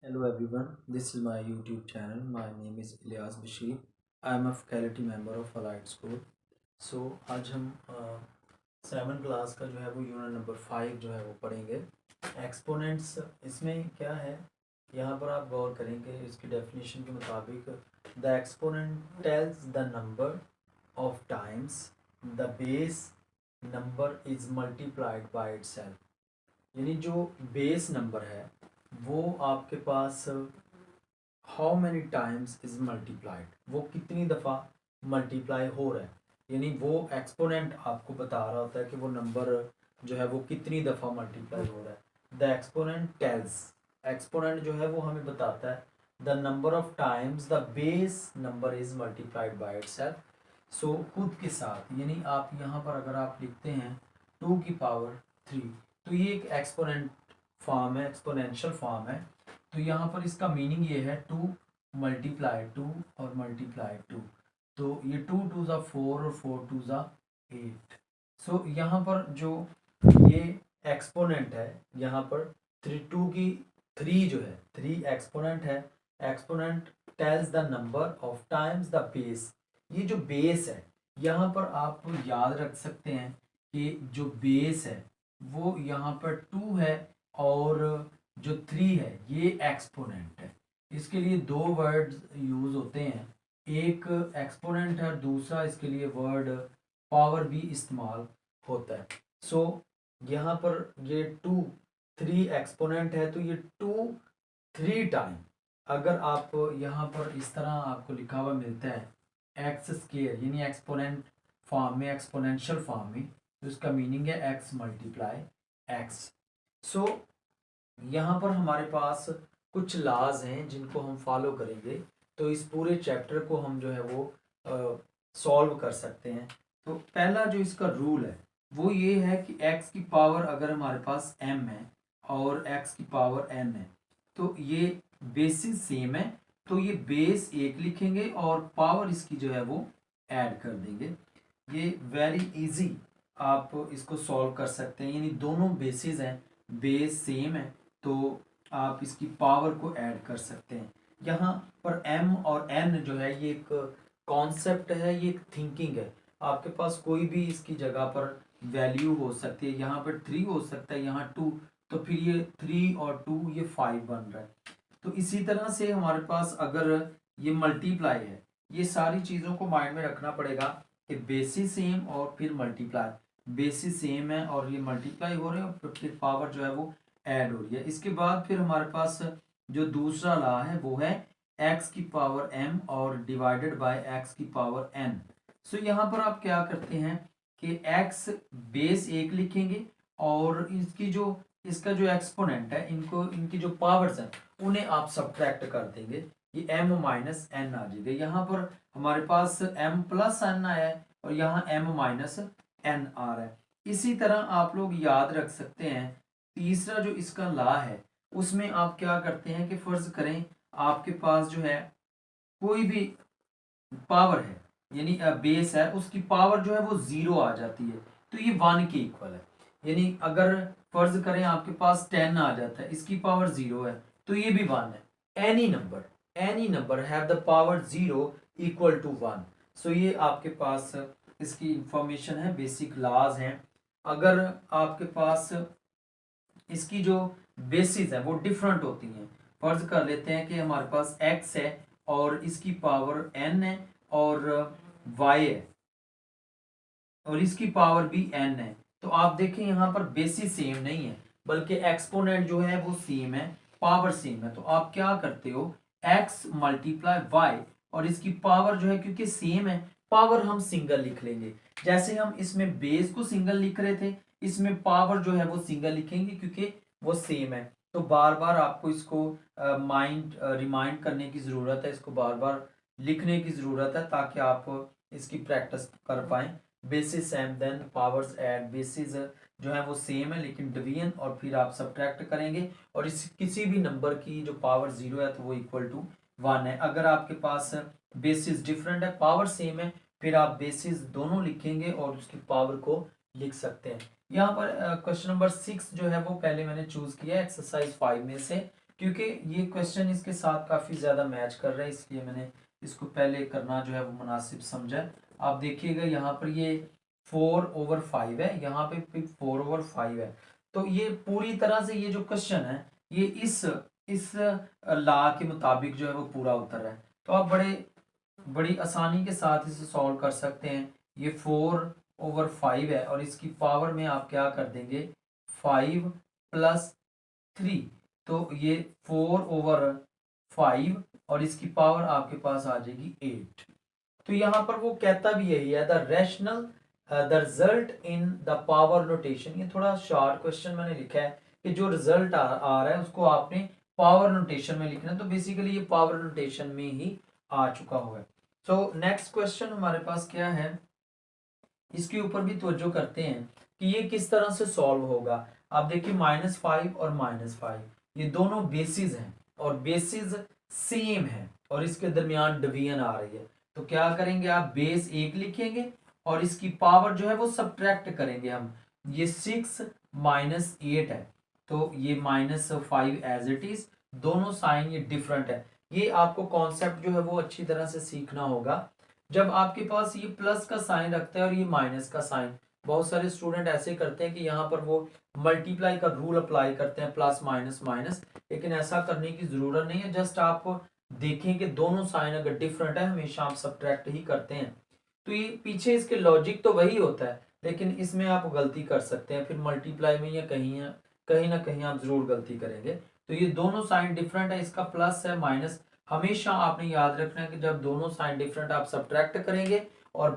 Hello everyone, this is my YouTube channel. My name is Ilyas Bashir. I am a faculty member of Allied School. So आज हम 7 class का जो है वो unit number 5 जो है वो पढ़ेंगे एक्सपोनेंट्स। इसमें क्या है, यहाँ पर आप गौर करेंगे इसकी डेफिनेशन के मुताबिक the exponent tells the number of times the base number is multiplied by itself. यानी जो बेस नंबर है वो आपके पास how many times is multiplied, वो कितनी दफ़ा मल्टीप्लाई हो रहा है। यानी वो एक्सपोनेंट आपको बता रहा होता है कि वो नंबर जो है वो कितनी दफ़ा मल्टीप्लाई हो रहा है। द एक्सपोनेंट टेल्स, एक्सपोनेंट जो है वो हमें बताता है the number of times the base number is multiplied by itself. So खुद के साथ, यानी आप यहाँ पर अगर आप लिखते हैं 2 की पावर 3, तो ये एक एक्सपोनेंट फॉर्म है, एक्सपोनेंशियल फॉर्म है। तो यहाँ पर इसका मीनिंग ये है 2 × 2 और ×2। तो ये 2 2 ज़ा 4 और 4 2 ज़ा 8। सो यहाँ पर जो ये एक्सपोनेंट है, यहाँ पर 3 जो है 3 एक्सपोनेंट है। Exponent tells the number of times the base. ये जो बेस है, यहाँ पर आप याद रख सकते हैं कि जो बेस है वो यहाँ पर 2 है और जो 3 है ये एक्सपोनेंट है। इसके लिए दो वर्ड्स यूज़ होते हैं, एक एक्सपोनेंट है, दूसरा इसके लिए वर्ड पावर भी इस्तेमाल होता है। सो यहाँ पर ये 2 3 एक्सपोनेंट है, तो ये 2 3 टाइम, अगर आप यहाँ पर इस तरह आपको लिखा हुआ मिलता है एक्स स्केयर, यानी एक्सपोनेंट फॉर्म में, एक्सपोनेंशियल फॉर्म में, तो इसका मीनिंग है एक्स मल्टीप्लाई एक्स। सो यहाँ पर हमारे पास कुछ लाज हैं जिनको हम फॉलो करेंगे तो इस पूरे चैप्टर को हम जो है वो सॉल्व कर सकते हैं। तो पहला जो इसका रूल है वो ये है कि x की पावर अगर हमारे पास m है और x की पावर n है, तो ये बेसिस सेम है, तो ये बेस 1 लिखेंगे और पावर इसकी जो है वो ऐड कर देंगे। ये वेरी इजी, आप इसको सॉल्व कर सकते हैं। यानी दोनों बेसिस हैं, बेस सेम है, तो आप इसकी पावर को ऐड कर सकते हैं। यहाँ पर m और n जो है ये एक कॉन्सेप्ट है, ये एक थिंकिंग है। आपके पास कोई भी इसकी जगह पर वैल्यू हो सकती है, यहाँ पर 3 हो सकता है, यहाँ 2, तो फिर ये 3 और 2 ये 5 बन रहा है। तो इसी तरह से हमारे पास अगर ये मल्टीप्लाई है, ये सारी चीज़ों को माइंड में रखना पड़ेगा कि बेसिस सेम और फिर मल्टीप्लाई, बेसिस सेम है और ये मल्टीप्लाई हो रहे हैं और फिर पावर जो है वो ऐड हो रही है। इसके बाद फिर हमारे पास जो दूसरा लॉ है वो है x की पावर m और डिवाइडेड बाय x की पावर n। सो यहाँ पर आप क्या करते हैं कि x बेस 1 लिखेंगे और इसका जो एक्सपोनेंट है, इनको इनकी जो पावर्स हैं उन्हें आप सब्ट्रैक्ट कर देंगे, ये m माइनस n आ जाएगा। यहाँ पर हमारे पास m प्लस n आया है और यहाँ m माइनस n आ रहा है। इसी तरह आप लोग याद रख सकते हैं तीसरा जो इसका लॉ है उसमें आप क्या करते हैं कि फर्ज करें आपके पास जो है कोई भी पावर है, यानी बेस है, उसकी पावर जो है वो 0 आ जाती है, तो ये 1 के इक्वल है। यानी अगर फर्ज करें आपके पास 10 आ जाता है, इसकी पावर 0 है, तो ये भी 1 है। Any number have the power 0 equal to 1। So ये आपके पास इसकी इंफॉर्मेशन है, बेसिक लॉज हैं। अगर आपके पास इसकी जो बेसिस है वो डिफरेंट होती हैं, फर्ज कर लेते हैं कि हमारे पास x है और इसकी पावर n है और y है और इसकी पावर भी n है, तो आप देखें यहाँ पर बेसिस सेम नहीं है बल्कि एक्सपोनेंट जो है वो सेम है, पावर सेम है। तो आप क्या करते हो, x मल्टीप्लाई y और इसकी पावर जो है क्योंकि सेम है, पावर हम सिंगल लिख लेंगे। जैसे हम इसमें बेस को सिंगल लिख रहे थे, इसमें पावर जो है वो सिंगल लिखेंगे क्योंकि वो सेम है। तो बार बार आपको इसको रिमाइंड करने की ज़रूरत है, इसको बार बार लिखने की ज़रूरत है ताकि आप इसकी प्रैक्टिस कर पाएँ। Basis same then powers add, basis जो है वो सेम है लेकिन डिवीजन और फिर आप सब्ट्रैक्ट करेंगे और इस किसी भी नंबर की जो पावर 0 है तो वो इक्वल टू 1 है। अगर आपके पास बेसिस डिफरेंट है, पावर सेम है, फिर आप बेसिस दोनों लिखेंगे और उसकी पावर को लिख सकते हैं। यहाँ पर क्वेश्चन नंबर 6 जो है वो पहले मैंने चूज किया है एक्सरसाइज 5 में से, क्योंकि ये क्वेश्चन इसके साथ काफ़ी ज़्यादा मैच कर रहा है, इसलिए मैंने इसको पहले करना जो है वो मुनासिब समझा। आप देखिएगा यहाँ पर ये 4/5 है, यहाँ पे 4/5 है। तो ये पूरी तरह से ये जो क्वेश्चन है ये इस लॉ के मुताबिक जो है वो पूरा उतर रहा है। तो आप बड़ी आसानी के साथ इसे सॉल्व कर सकते हैं। ये 4/5 है और इसकी पावर में आप क्या कर देंगे 5 + 3, तो ये 4/5 और इसकी पावर आपके पास आ जाएगी 8। तो यहाँ पर वो कहता भी यही है, the result in the power notation. ये थोड़ा शॉर्ट क्वेश्चन मैंने लिखा है कि जो रिजल्ट आ रहा है उसको आपने पावर नोटेशन में लिखना है, तो बेसिकली ये पावर नोटेशन में ही आ चुका हुआ है। सो नेक्स्ट क्वेश्चन हमारे पास क्या है, इसके ऊपर भी तवज्जो करते हैं कि ये किस तरह से सॉल्व होगा। आप देखिए -5 और -5 ये दोनों बेसिस हैं और बेसिस सेम है और इसके दरमियान डिवीजन आ रही है। तो क्या करेंगे आप बेस 1 लिखेंगे और इसकी पावर जो है वो सब्ट्रैक्ट करेंगे हम। ये 6 - 8 है, तो ये -5 एज इट इज, दोनों साइन ये डिफरेंट है। ये आपको कॉन्सेप्ट जो है वो अच्छी तरह से सीखना होगा। जब आपके पास ये प्लस का साइन रखता है और ये माइनस का साइन, बहुत सारे स्टूडेंट ऐसे करते हैं कि यहाँ पर वो मल्टीप्लाई का रूल अप्लाई करते हैं प्लस माइनस माइनस, लेकिन ऐसा करने की जरूरत नहीं है। जस्ट आपको देखें कि दोनों साइन अगर डिफरेंट है हमेशा आप सब्ट्रैक्ट ही करते हैं। तो ये पीछे इसके लॉजिक तो वही होता है, लेकिन इसमें आप गलती कर सकते हैं, फिर मल्टीप्लाई में या कहीं ना कहीं आप जरूर गलती करेंगे। तो ये दोनों साइन डिफरेंट है, इसका प्लस है माइनस, हमेशा आपने याद रखना है कि जब दोनों साइन डिफरेंट आप सब्ट्रैक्ट करेंगे और